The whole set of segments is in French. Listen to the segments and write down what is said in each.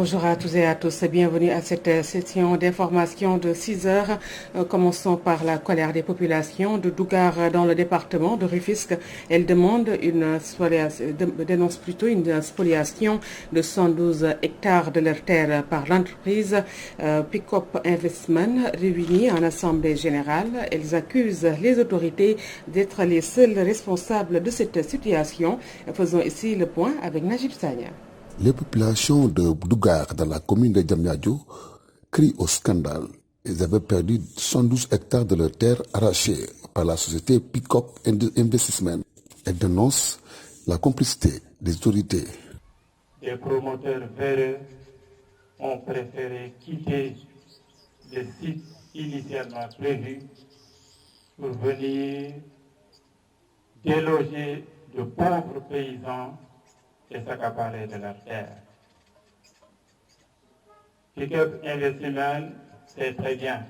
Bonjour à tous et à tous, bienvenue à cette session d'information de 6 heures. Commençons par la colère des populations de Dougar dans le département de Rufisque. Elle dénonce plutôt une spoliation de 112 hectares de leurs terres par l'entreprise Pick-up Investment réunie en assemblée générale. Elles accusent les autorités d'être les seuls responsables de cette situation. Faisons ici le point avec Najib Sagna. Les populations de Dougar dans la commune de Diamniadio crient au scandale. Ils avaient perdu 112 hectares de leurs terres arrachées par la société Pick-up Investment. Elles dénoncent la complicité des autorités. Les promoteurs véreux ont préféré quitter le site initialement prévu pour venir déloger de pauvres paysans et s'accaparer de leur terre. Pick-up Investment sait très bien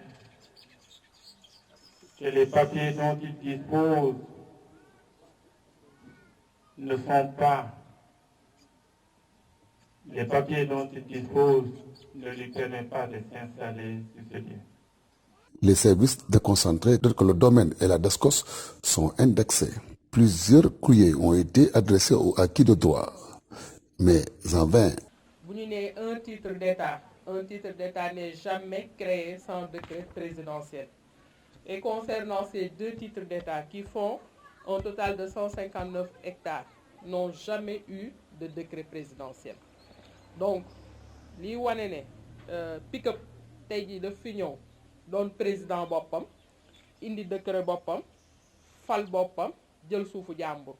que les papiers dont ils disposent ne lui permettent pas de s'installer sur ce lieu. Les services déconcentrés tels que le domaine et la DESCOS sont indexés. Plusieurs courriers ont été adressés aux acquis de droit, mais en vain. Vous n'avez un titre d'État n'est jamais créé sans décret présidentiel. Et concernant ces deux titres d'État qui font un total de 159 hectares, n'ont jamais eu de décret présidentiel. Donc, li wane ne Pick-up tey jii daf fi ñëw doon président boppam indi décret boppam fal boppam jël suufu jàmbur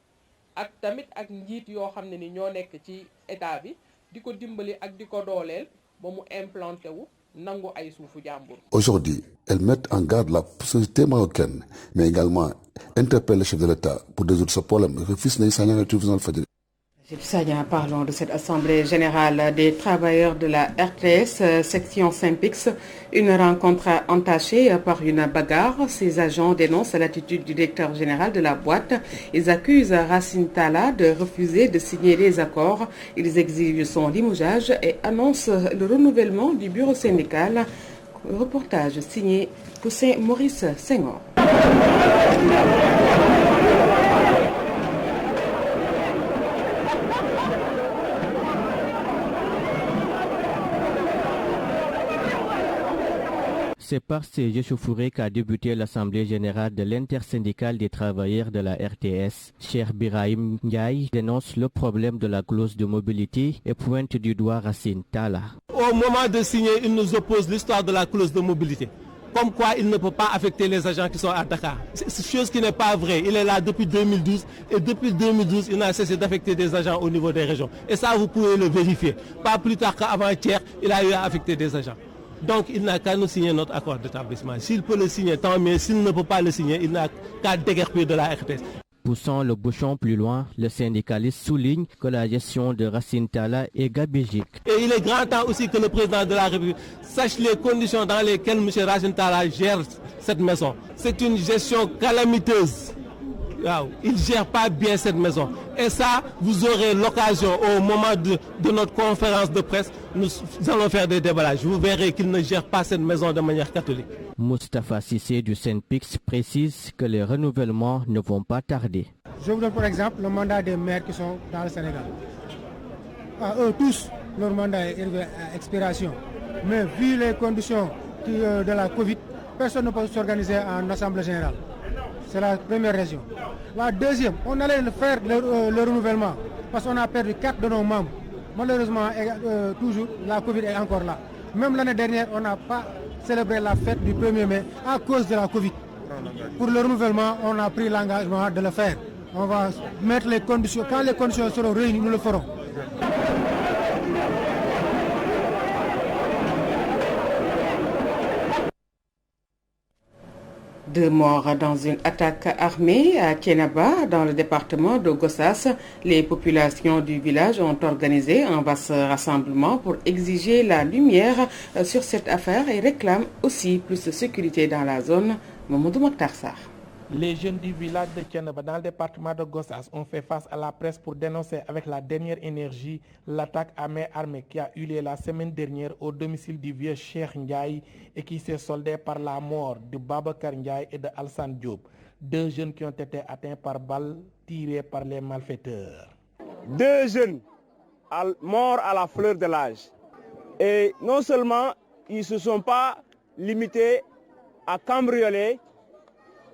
ak tamit ak njiit yoo xam ne ni ñoo nekk ci état bi di ko dimbali ak di ko dooleel ba mu implanté wu nangu ay suufu jàmbur. Aujourd'hui, elles mettent en garde la société marocaine, mais également interpellent le chef de l'État pour résoudre ce problème. Refuse Naïs Sagna, le tribunal Fadjri. Parlons de cette assemblée générale des travailleurs de la RTS, section Saint-Pix. Une rencontre entachée par une bagarre. Ces agents dénoncent l'attitude du directeur général de la boîte. Ils accusent Racine Talla de refuser de signer les accords. Ils exigent son limogeage et annoncent le renouvellement du bureau syndical. Reportage signé Toussaint Maurice Senghor. C'est par ces échauffourées qu'a débuté l'Assemblée générale de l'intersyndicale des travailleurs de la RTS. Cheikh Birahim Ndiaye dénonce le problème de la clause de mobilité et pointe du doigt Racine Talla. Au moment de signer, il nous oppose l'histoire de la clause de mobilité. Comme quoi il ne peut pas affecter les agents qui sont à Dakar. C'est chose qui n'est pas vraie. Il est là depuis 2012 et depuis 2012, il n'a cessé d'affecter des agents au niveau des régions. Et ça, vous pouvez le vérifier. Pas plus tard qu'avant-hier, il a eu à affecter des agents. Donc il n'a qu'à nous signer notre accord d'établissement. S'il peut le signer, tant mieux. S'il ne peut pas le signer, il n'a qu'à déguerpir de la RTS. Poussant le bouchon plus loin, le syndicaliste souligne que la gestion de Racine Talla est gabégique. Et il est grand temps aussi que le président de la République sache les conditions dans lesquelles M. Racine Talla gère cette maison. C'est une gestion calamiteuse. Il ne gère pas bien cette maison. Et ça, vous aurez l'occasion au moment de notre conférence de presse, nous allons faire des déballages. Vous verrez qu'il ne gère pas cette maison de manière catholique. Moustapha Sissé du Saint-Pix précise que les renouvellements ne vont pas tarder. Je vous donne par exemple le mandat des maires qui sont dans le Sénégal. Eux tous, leur mandat est arrivé à expiration. Mais vu les conditions de la Covid, personne ne peut s'organiser en assemblée générale. C'est la première raison. La deuxième, on allait faire le renouvellement parce qu'on a perdu 4 de nos membres. Malheureusement, toujours, la Covid est encore là. Même l'année dernière, on n'a pas célébré la fête du 1er mai à cause de la Covid. Pour le renouvellement, on a pris l'engagement de le faire. On va mettre les conditions. Quand les conditions seront réunies, nous le ferons. Deux morts dans une attaque armée à Thiénaba, dans le département de Gossas. Les populations du village ont organisé un vaste rassemblement pour exiger la lumière sur cette affaire et réclament aussi plus de sécurité dans la zone. Mamadou Mokhtar Sarr. Les jeunes du village de Thiénaba dans le département de Gossas ont fait face à la presse pour dénoncer avec la dernière énergie l'attaque à main armée qui a eu lieu la semaine dernière au domicile du vieux Cheikh Ndiaye et qui s'est soldée par la mort de Babacar Ndiaye et de Alassane Diop, 2 jeunes qui ont été atteints par balles tirées par les malfaiteurs. 2 jeunes morts à la fleur de l'âge. Et non seulement ils ne se sont pas limités à cambrioler,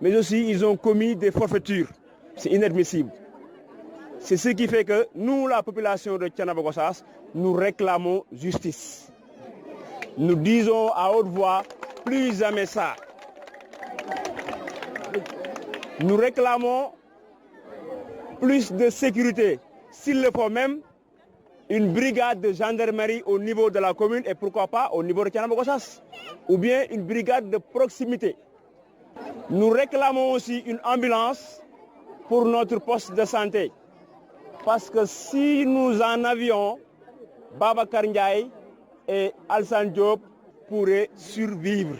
mais aussi ils ont commis des forfaitures. C'est inadmissible. C'est ce qui fait que nous, la population de Thiénaba Gossas, nous réclamons justice. Nous disons à haute voix, plus jamais ça. Nous réclamons plus de sécurité. S'il le faut même, une brigade de gendarmerie au niveau de la commune et pourquoi pas au niveau de Thiénaba Gossas. Ou bien une brigade de proximité. Nous réclamons aussi une ambulance pour notre poste de santé. Parce que si nous en avions, Babacar Ndiaye et Alassane Diop pourraient survivre.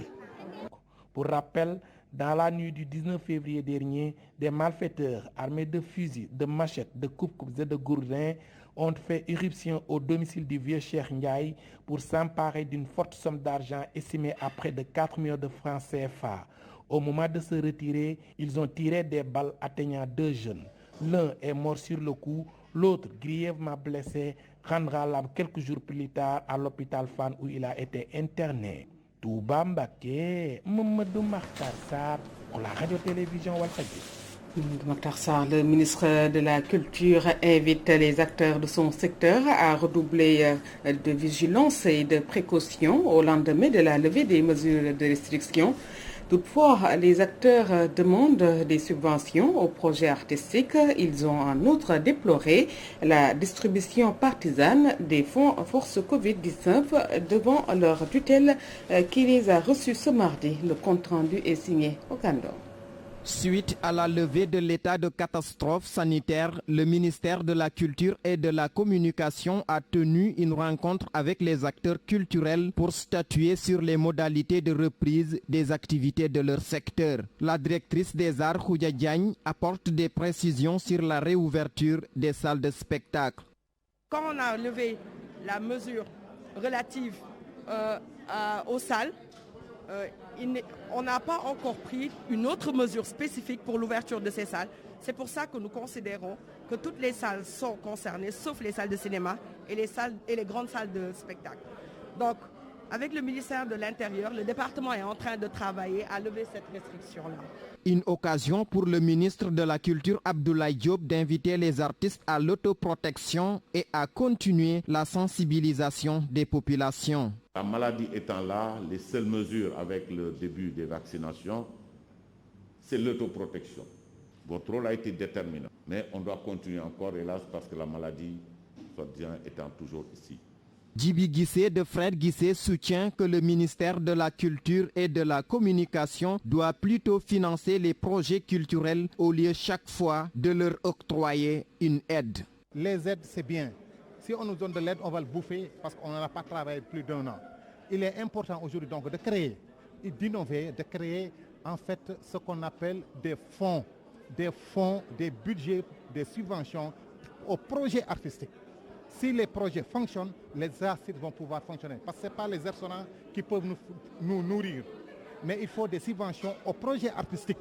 Pour rappel, dans la nuit du 19 février dernier, des malfaiteurs armés de fusils, de machettes, de coupe-coupes et de gourdins ont fait irruption au domicile du vieux Cheikh Ndiaye pour s'emparer d'une forte somme d'argent estimée à près de 4 millions de francs CFA. Au moment de se retirer, ils ont tiré des balles atteignant 2 jeunes. L'un est mort sur le coup, l'autre grièvement blessé rendra l'âme quelques jours plus tard à l'hôpital Fann où il a été interné. Touba Mbacké, Mamadou Makhtar Sarr pour la radio-télévision Walfadjri. Makhtar Sarr, le ministre de la Culture invite les acteurs de son secteur à redoubler de vigilance et de précaution au lendemain de la levée des mesures de restriction. Toutefois, les acteurs demandent des subventions aux projets artistiques. Ils ont en outre déploré la distribution partisane des fonds force Covid-19 devant leur tutelle qui les a reçus ce mardi. Le compte-rendu est signé au Kandor. Suite à la levée de l'état de catastrophe sanitaire, le ministère de la Culture et de la Communication a tenu une rencontre avec les acteurs culturels pour statuer sur les modalités de reprise des activités de leur secteur. La directrice des arts, Khoudia Diagne, apporte des précisions sur la réouverture des salles de spectacle. Quand on a levé la mesure relative aux salles, on n'a pas encore pris une autre mesure spécifique pour l'ouverture de ces salles. C'est pour ça que nous considérons que toutes les salles sont concernées, sauf les salles de cinéma et les grandes salles de spectacle. Donc, avec le ministère de l'Intérieur, le département est en train de travailler à lever cette restriction-là. Une occasion pour le ministre de la Culture Abdoulaye Diop d'inviter les artistes à l'autoprotection et à continuer la sensibilisation des populations. La maladie étant là, les seules mesures avec le début des vaccinations, c'est l'autoprotection. Votre rôle a été déterminant, mais on doit continuer encore, hélas, parce que la maladie, soi-disant, étant toujours ici. Djibi Guissé de Fred Guissé soutient que le ministère de la Culture et de la Communication doit plutôt financer les projets culturels au lieu chaque fois de leur octroyer une aide. Les aides, c'est bien. Si on nous donne de l'aide, on va le bouffer parce qu'on n'en a pas travaillé plus d'1 an. Il est important aujourd'hui donc de créer, d'innover, de créer en fait ce qu'on appelle des fonds, des budgets, des subventions aux projets artistiques. Si les projets fonctionnent, les artistes vont pouvoir fonctionner. Parce que ce n'est pas les restaurants qui peuvent nous nourrir. Mais il faut des subventions aux projets artistiques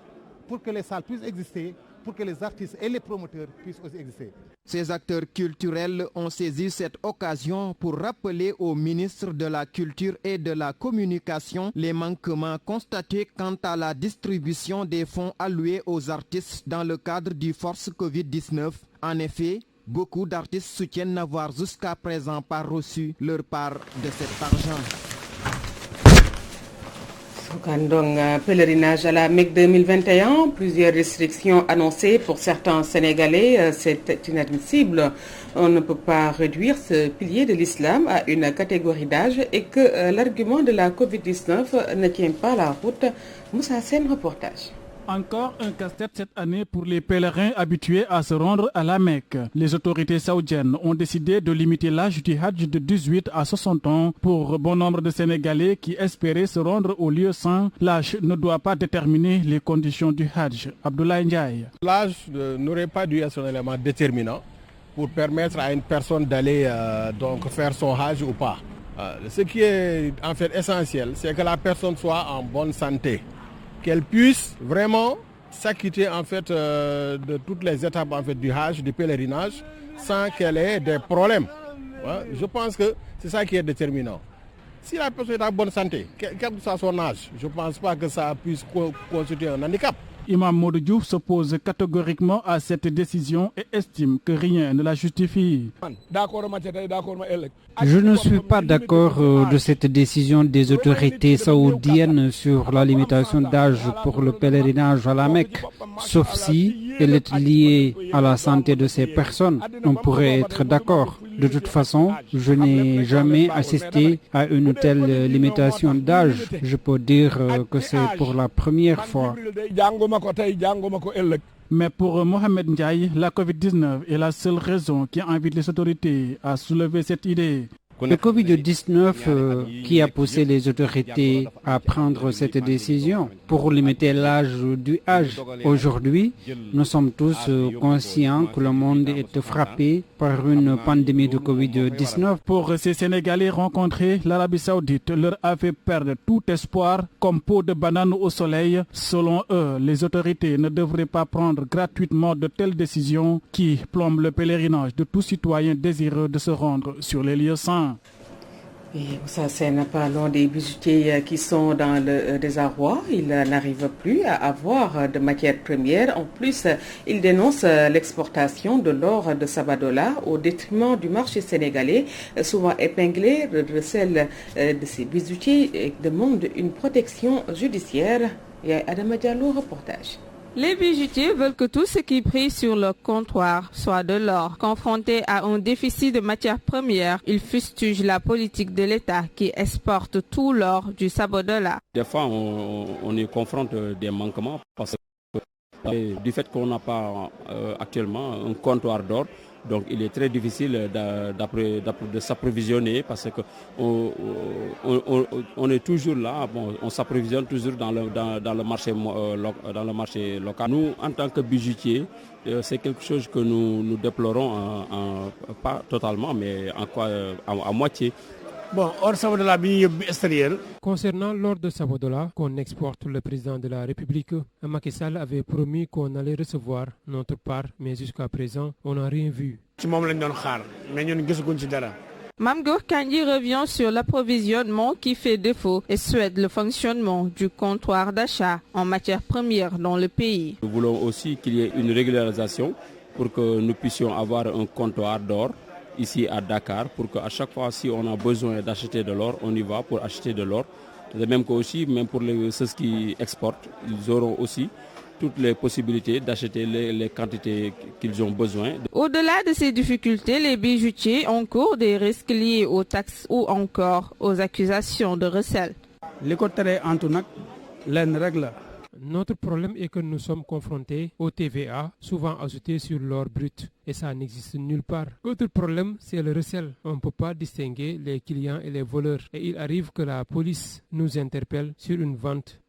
pour que les salles puissent exister, pour que les artistes et les promoteurs puissent aussi exister. Ces acteurs culturels ont saisi cette occasion pour rappeler au ministre de la Culture et de la Communication les manquements constatés quant à la distribution des fonds alloués aux artistes dans le cadre du Force Covid-19. En effet, beaucoup d'artistes soutiennent n'avoir jusqu'à présent pas reçu leur part de cet argent. Donc, pèlerinage à la Mecque 2021, plusieurs restrictions annoncées pour certains Sénégalais, c'est inadmissible. On ne peut pas réduire ce pilier de l'islam à une catégorie d'âge et que l'argument de la Covid-19 ne tient pas la route. Moussa Sen, reportage. Encore un casse-tête cette année pour les pèlerins habitués à se rendre à la Mecque. Les autorités saoudiennes ont décidé de limiter l'âge du Hajj de 18 à 60 ans. Pour bon nombre de Sénégalais qui espéraient se rendre au lieu saint, l'âge ne doit pas déterminer les conditions du Hajj. Abdoulaye Ndiaye. L'âge n'aurait pas dû être un élément déterminant pour permettre à une personne d'aller donc faire son Hajj ou pas. Ce qui est en fait essentiel, c'est que la personne soit en bonne santé, qu'elle puisse vraiment s'acquitter en fait de toutes les étapes en fait du Hajj, du pèlerinage, sans qu'elle ait des problèmes. Je pense que c'est ça qui est déterminant. Si la personne est en bonne santé, quel que soit son âge, je ne pense pas que ça puisse constituer un handicap. Imam Modou Diouf s'oppose catégoriquement à cette décision et estime que rien ne la justifie. Je ne suis pas d'accord de cette décision des autorités saoudiennes sur la limitation d'âge pour le pèlerinage à la Mecque, sauf si elle est liée à la santé de ces personnes. On pourrait être d'accord. De toute façon, je n'ai jamais assisté à une telle limitation d'âge. Je peux dire que c'est pour la première fois. Mais pour Mohamed Ndiaye, la Covid-19 est la seule raison qui invite les autorités à soulever cette idée. Le Covid-19 qui a poussé les autorités à prendre cette décision pour limiter l'âge du Hajj. Aujourd'hui, nous sommes tous conscients que le monde est frappé par une pandémie de Covid-19. Pour ces Sénégalais rencontrés, l'Arabie Saoudite leur a fait perdre tout espoir comme peau de banane au soleil. Selon eux, les autorités ne devraient pas prendre gratuitement de telles décisions qui plombent le pèlerinage de tout citoyen désireux de se rendre sur les lieux saints. Et ça, c'est pas loin des bijoutiers qui sont dans le désarroi. Ils n'arrivent plus à avoir de matières premières. En plus, ils dénoncent l'exportation de l'or de Sabodala au détriment du marché sénégalais, souvent épinglé de celle de ces bijoutiers et demandent une protection judiciaire. Et Adama Diallo, reportage. Les bijoutiers veulent que tout ce qui brille sur leur comptoir soit de l'or. Confrontés à un déficit de matières premières, ils fustigent la politique de l'État qui exporte tout l'or du Sabodala. Des fois, on y confronte des manquements parce que du fait qu'on n'a pas actuellement un comptoir d'or, donc il est très difficile de s'approvisionner parce que on est toujours là, on s'approvisionne toujours dans le marché local. Nous, en tant que bijoutiers, c'est quelque chose que nous déplorons, pas totalement, mais à moitié. Concernant l'or de Sabodala qu'on exporte, le président de la République, Macky Sall, avait promis qu'on allait recevoir notre part, mais jusqu'à présent, on n'a rien vu. Mamgour Kandji revient sur l'approvisionnement qui fait défaut et souhaite le fonctionnement du comptoir d'achat en matières premières dans le pays. Nous voulons aussi qu'il y ait une régularisation pour que nous puissions avoir un comptoir d'or ici à Dakar, pour qu'à chaque fois, si on a besoin d'acheter de l'or, on y va pour acheter de l'or. De même qu'aussi, même pour ceux qui exportent, ils auront aussi toutes les possibilités d'acheter les quantités qu'ils ont besoin. Au-delà de ces difficultés, les bijoutiers encourent des risques liés aux taxes ou encore aux accusations de recel. Notre problème est que nous sommes confrontés au TVA, souvent ajouté sur l'or brut, et ça n'existe nulle part. Autre problème, c'est le recel. On ne peut pas distinguer les clients et les voleurs, et il arrive que la police nous interpelle sur une vente